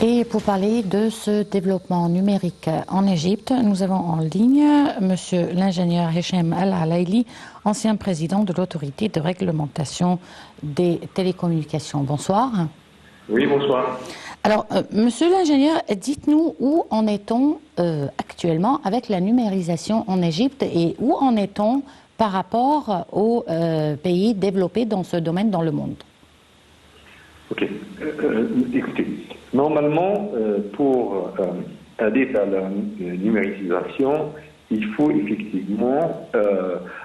Et pour parler de ce développement numérique en Égypte, nous avons en ligne Monsieur l'ingénieur Hichem Al-Alaili, ancien président de l'autorité de réglementation des télécommunications. Bonsoir. Oui, bonsoir. Alors, monsieur l'ingénieur, dites-nous où en est-on actuellement avec la numérisation en Égypte et où en est-on par rapport aux pays développés dans ce domaine dans le monde? Ok. Écoutez, normalement, pour aller vers la numérisation, il faut effectivement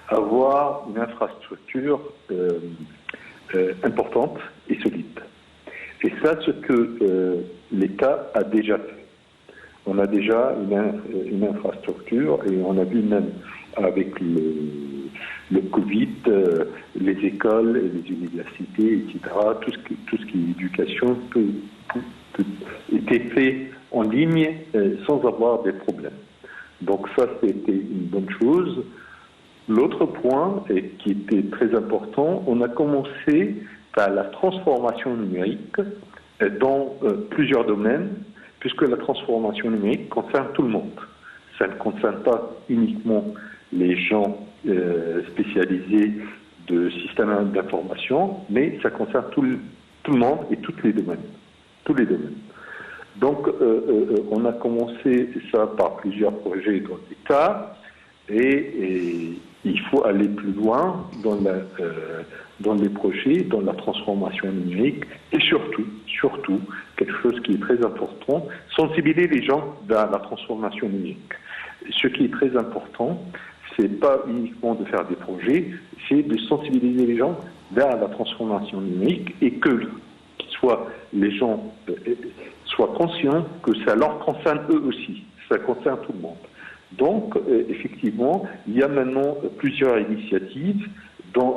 avoir une infrastructure importante et solide. Et ça, ce que l'État a déjà fait. On a déjà une infrastructure et on a vu même avec le Covid, les écoles et les universités, etc., tout ce qui est éducation était fait en ligne sans avoir des problèmes. Donc ça, c'était une bonne chose. L'autre point, et qui était très important, on a commencé par la transformation numérique dans plusieurs domaines, puisque la transformation numérique concerne tout le monde. Ça ne concerne pas uniquement les gens spécialisés de systèmes d'information, mais ça concerne tout le monde et tous les domaines. Donc, on a commencé ça par plusieurs projets dans l'État, et il faut aller plus loin dans les projets, dans la transformation numérique, et surtout, quelque chose qui est très important, sensibiliser les gens vers la transformation numérique. Ce qui est très important, c'est pas uniquement de faire des projets, c'est de sensibiliser les gens vers la transformation numérique et que les gens soient conscients que ça leur concerne eux aussi, ça concerne tout le monde. Donc, effectivement, il y a maintenant plusieurs initiatives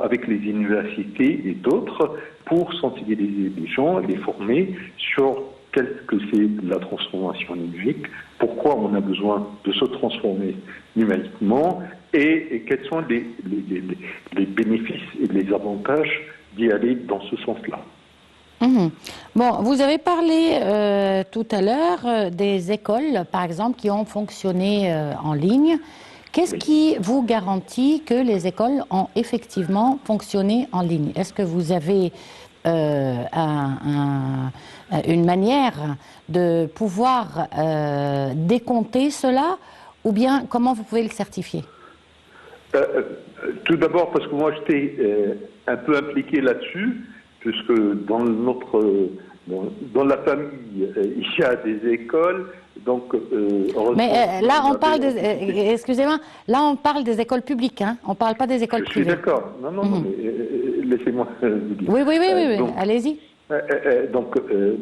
avec les universités et d'autres pour sensibiliser les gens, les former sur qu'est-ce que c'est la transformation numérique, pourquoi on a besoin de se transformer numériquement et quels sont les bénéfices et les avantages d'y aller dans ce sens-là. Bon, vous avez parlé tout à l'heure des écoles, par exemple, qui ont fonctionné en ligne. Qu'est-ce qui vous garantit que les écoles ont effectivement fonctionné en ligne? Est-ce que vous avez une manière de pouvoir décompter cela, ou bien comment vous pouvez le certifier? Tout d'abord, parce que moi j'étais un peu impliqué là-dessus, puisque dans la famille, il y a des écoles, donc mais là on parle excusez-moi, là on parle des écoles publiques, hein, on ne parle pas des écoles privées. Je suis d'accord, non, mais laissez-moi vous dire. Oui, allez-y. Donc,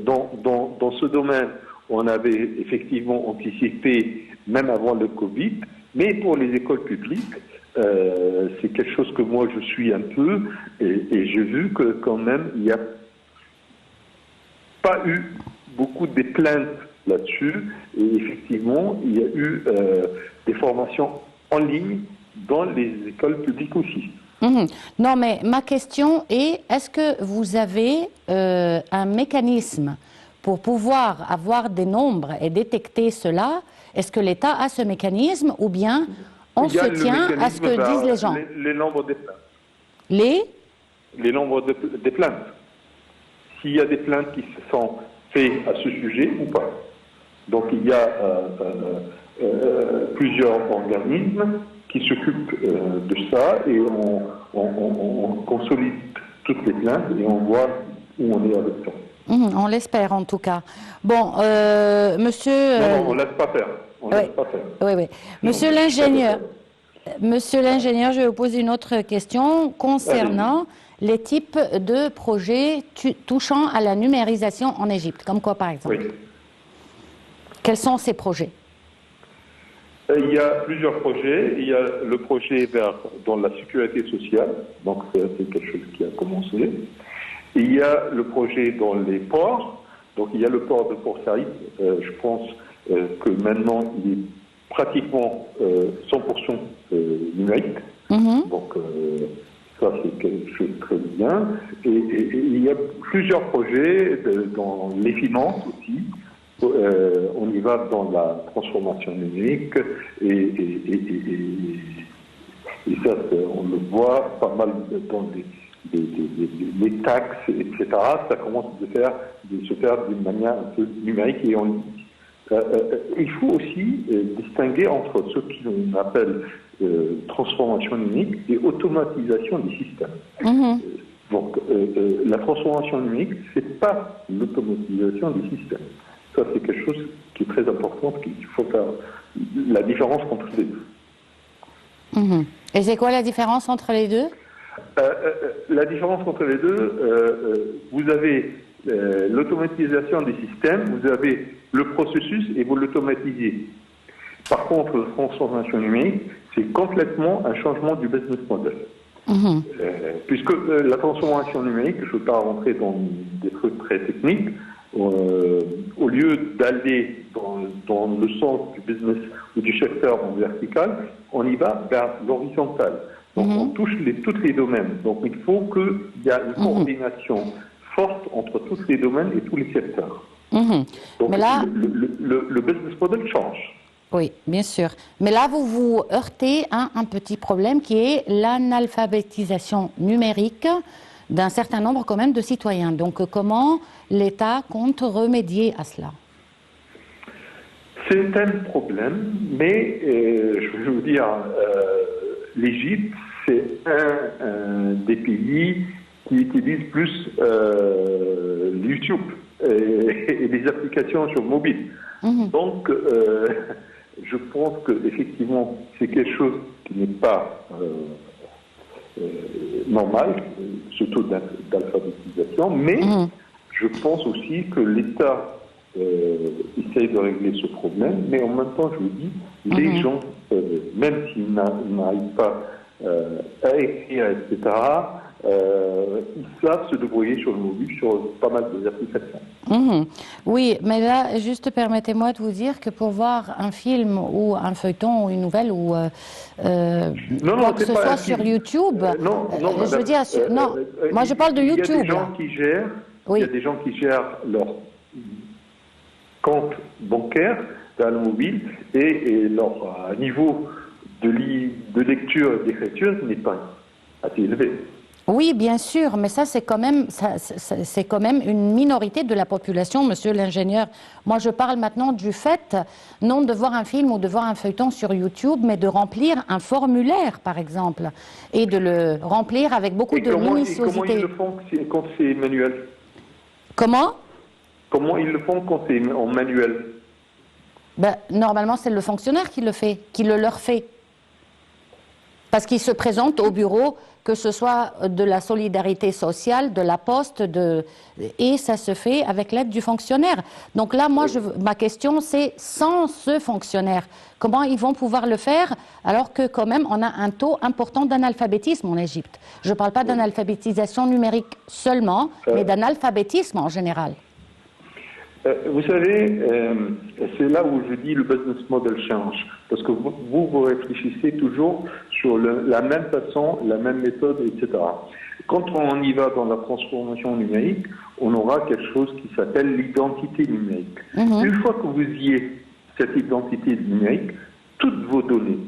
dans ce domaine, on avait effectivement anticipé, même avant le Covid, mais pour les écoles publiques, c'est quelque chose que moi je suis un peu, et j'ai vu que quand même, il n'y a pas eu beaucoup de plaintes là-dessus, et effectivement, il y a eu des formations en ligne dans les écoles publiques aussi. Non, mais ma question est, est-ce que vous avez un mécanisme pour pouvoir avoir des nombres et détecter cela? Est-ce que l'État a ce mécanisme ou bien on se tient à ce que disent les gens? Les nombres des plaintes. Les nombres des plaintes. S'il y a des plaintes qui se sont faites à ce sujet ou pas. Donc il y a plusieurs organismes qui s'occupent de ça et on consolide toutes les plaintes et on voit où on est avec ça. On l'espère en tout cas. Bon, monsieur... Non, on ne laisse pas faire. Oui. Monsieur l'ingénieur, je vais vous poser une autre question concernant les types de projets touchant à la numérisation en Égypte. Comme quoi, par exemple? Oui. Quels sont ces projets? Il y a plusieurs projets. Il y a le projet dans la sécurité sociale, donc c'est quelque chose qui a commencé. Il y a le projet dans les ports, donc il y a le port de Port Saïd. Je pense que maintenant il est pratiquement 100% numérique. Donc ça c'est quelque chose de très bien. Et il y a plusieurs projets dans les finances aussi. va dans la transformation numérique et ça, on le voit pas mal dans les taxes, etc. Ça commence de se faire d'une manière un peu numérique et il faut aussi distinguer entre ce qu'on appelle transformation numérique et automatisation des systèmes. Donc, la transformation numérique, c'est pas l'automatisation des systèmes. Ça, c'est quelque chose qui est très important, qu'il faut faire la différence entre les deux. Et c'est quoi la différence entre les deux? La différence entre les deux, vous avez l'automatisation des systèmes, vous avez le processus et vous l'automatisez. Par contre, la transformation numérique, c'est complètement un changement du business model. Puisque la transformation numérique, je ne veux pas rentrer dans des trucs très techniques, au lieu d'aller dans le sens du business ou du secteur en vertical, on y va vers l'horizontal. Donc on touche tous les domaines. Donc il faut qu'il y ait une coordination forte entre tous les domaines et tous les secteurs. Donc mais là, le business model change. Oui, bien sûr. Mais là, vous vous heurtez à un petit problème qui est l'analphabétisation numérique d'un certain nombre quand même de citoyens. Donc comment l'État compte remédier à cela? C'est un problème, mais je veux vous dire, l'Égypte, c'est un des pays qui utilise plus YouTube et les applications sur mobile. Donc, je pense qu'effectivement, c'est quelque chose qui n'est pas normal, surtout d'alphabétisation, mais je pense aussi que l'État essaye de régler ce problème, mais en même temps, je vous dis, les gens, même s'ils n'arrivent pas à écrire, etc., ils savent se débrouiller sur le mobile, sur pas mal d'applications. Oui, mais là, juste permettez-moi de vous dire que pour voir un film ou un feuilleton ou une nouvelle ou quoi que ce soit sur YouTube, je veux dire, moi je parle de YouTube. Il y a des gens qui gèrent leur compte bancaire dans le mobile et leur niveau de lecture et d'écriture n'est pas assez élevé. Oui, bien sûr, mais ça c'est quand même une minorité de la population, monsieur l'ingénieur. Moi, je parle maintenant du fait, non de voir un film ou de voir un feuilleton sur YouTube, mais de remplir un formulaire, par exemple, et de le remplir avec beaucoup de minutiosité. Comment ils le font quand c'est manuel? Comment ils le font quand c'est en manuel? Normalement, c'est le fonctionnaire qui le fait, qui le leur fait. Parce qu'il se présente au bureau, que ce soit de la solidarité sociale, de la poste, et ça se fait avec l'aide du fonctionnaire. Donc là, moi, ma question, c'est sans ce fonctionnaire, comment ils vont pouvoir le faire alors que quand même on a un taux important d'analphabétisme en Égypte. Je ne parle pas d'analphabétisation numérique seulement, mais d'analphabétisme en général. Vous savez, c'est là où je dis le business model change. Parce que vous réfléchissez toujours sur la même façon, la même méthode, etc. Quand on y va dans la transformation numérique, on aura quelque chose qui s'appelle l'identité numérique. Une fois que vous y êtes, cette identité numérique, toutes vos données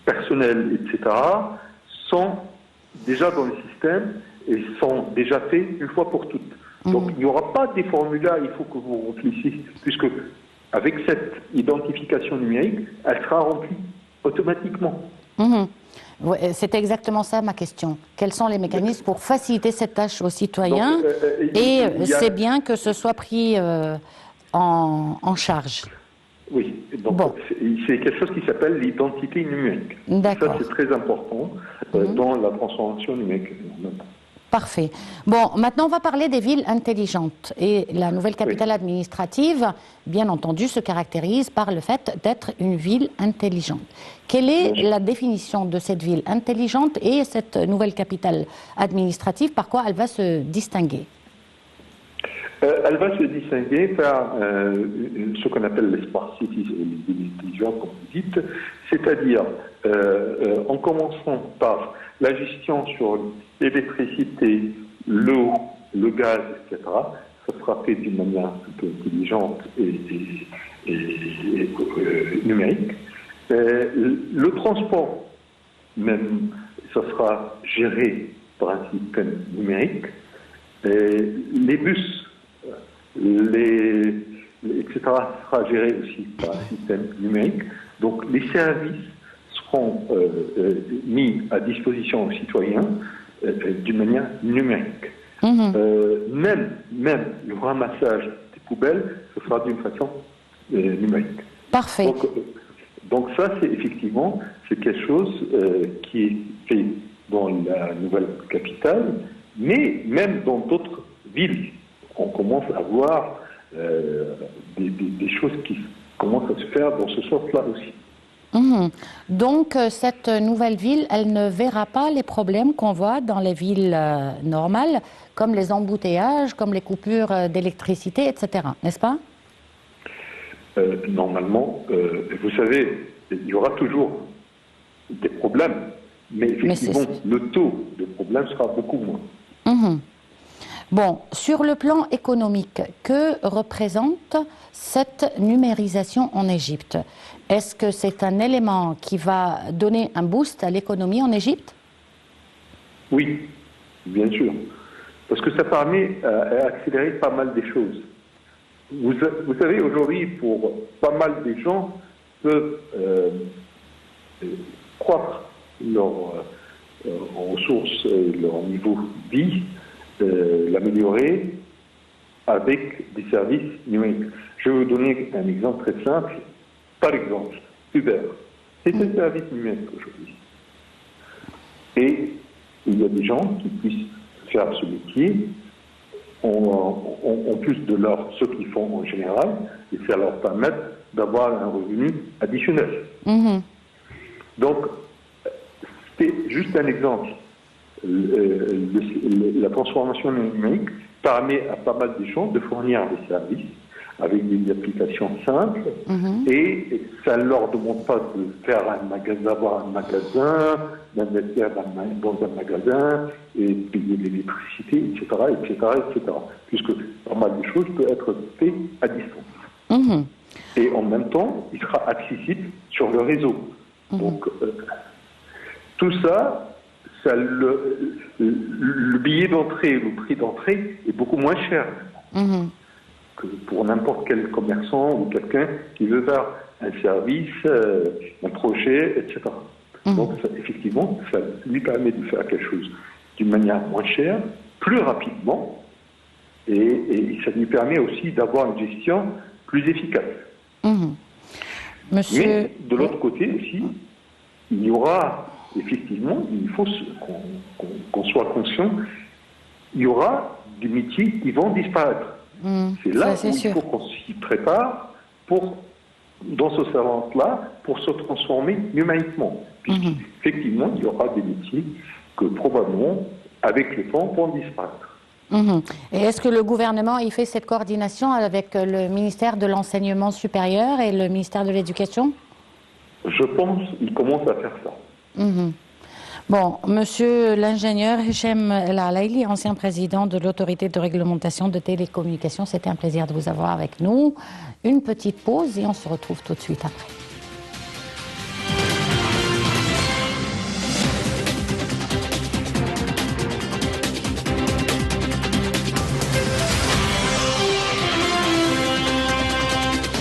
personnelles, etc., sont déjà dans le système et sont déjà faites une fois pour toutes. Donc il n'y aura pas des formulaires, il faut que vous réfléchissiez, puisque avec cette identification numérique, elle sera remplie automatiquement. C'est exactement ça ma question. Quels sont les mécanismes pour faciliter cette tâche aux citoyens? Et c'est bien que ce soit pris en charge. Oui, donc c'est quelque chose qui s'appelle l'identité numérique. Ça, c'est très important dans la transformation numérique. Parfait. Bon, maintenant on va parler des villes intelligentes. Et la nouvelle capitale administrative, bien entendu, se caractérise par le fait d'être une ville intelligente. Quelle est la définition de cette ville intelligente et cette nouvelle capitale administrative, par quoi elle va se distinguer? Elle va se distinguer par ce qu'on appelle les smart cities, les villes intelligentes, comme vous dites, c'est-à-dire en commençant par la gestion sur l'électricité, l'eau, le gaz, etc. ça sera fait d'une manière un peu intelligente et numérique. Le transport, même, ça sera géré par un système numérique. Les bus, etc., sera géré aussi par un système numérique. Donc les services seront mis à disposition aux citoyens d'une manière numérique. Même le ramassage des poubelles, ce sera d'une façon numérique. Parfait. Donc ça, c'est effectivement, c'est quelque chose qui est fait dans la nouvelle capitale, mais même dans d'autres villes. On commence à voir des choses qui commencent à se faire dans ce sens-là aussi. Donc, cette nouvelle ville, elle ne verra pas les problèmes qu'on voit dans les villes normales, comme les embouteillages, comme les coupures d'électricité, etc. N'est-ce pas? Normalement, vous savez, il y aura toujours des problèmes, mais effectivement, le taux de problème sera beaucoup moins. Bon, sur le plan économique, que représente cette numérisation en Égypte? Est-ce que c'est un élément qui va donner un boost à l'économie en Égypte? Oui, bien sûr. Parce que ça permet d'accélérer pas mal des choses. Vous savez, aujourd'hui, pour pas mal des gens, peuvent croître leurs ressources, leur niveau de vie, l'améliorer avec des services numériques. Je vais vous donner un exemple très simple. Par exemple, Uber, c'est un service numérique aujourd'hui. Et il y a des gens qui puissent faire ce métier en plus de ce qu'ils font en général, et ça leur permet d'avoir un revenu additionnel. Donc, c'est juste un exemple. La transformation numérique permet à pas mal de gens de fournir des services avec des applications simples et ça ne leur demande pas de faire un magasin, d'avoir un magasin, d'investir dans un magasin et payer l'électricité, etc., puisque pas mal de choses peuvent être faites à distance. Et en même temps, il sera accessible sur le réseau. Donc, tout ça, le billet d'entrée, le prix d'entrée est beaucoup moins cher que pour n'importe quel commerçant ou quelqu'un qui veut faire un service, un projet, etc. Donc, effectivement, ça lui permet de faire quelque chose d'une manière moins chère, plus rapidement, et ça lui permet aussi d'avoir une gestion plus efficace. Monsieur... Mais de l'autre côté aussi, il y aura, effectivement, il faut qu'on soit conscient, il y aura des métiers qui vont disparaître. C'est là où il faut qu'on s'y prépare dans ce sens-là, pour se transformer numériquement. Puisqu'effectivement, il y aura des métiers que probablement, avec le temps, vont disparaître. Et est-ce que le gouvernement y fait cette coordination avec le ministère de l'Enseignement supérieur et le ministère de l'Éducation? Je pense qu'il commence à faire ça. Bon, monsieur l'ingénieur Hichem El Alaili, ancien président de l'autorité de réglementation de télécommunications, c'était un plaisir de vous avoir avec nous. Une petite pause et on se retrouve tout de suite après.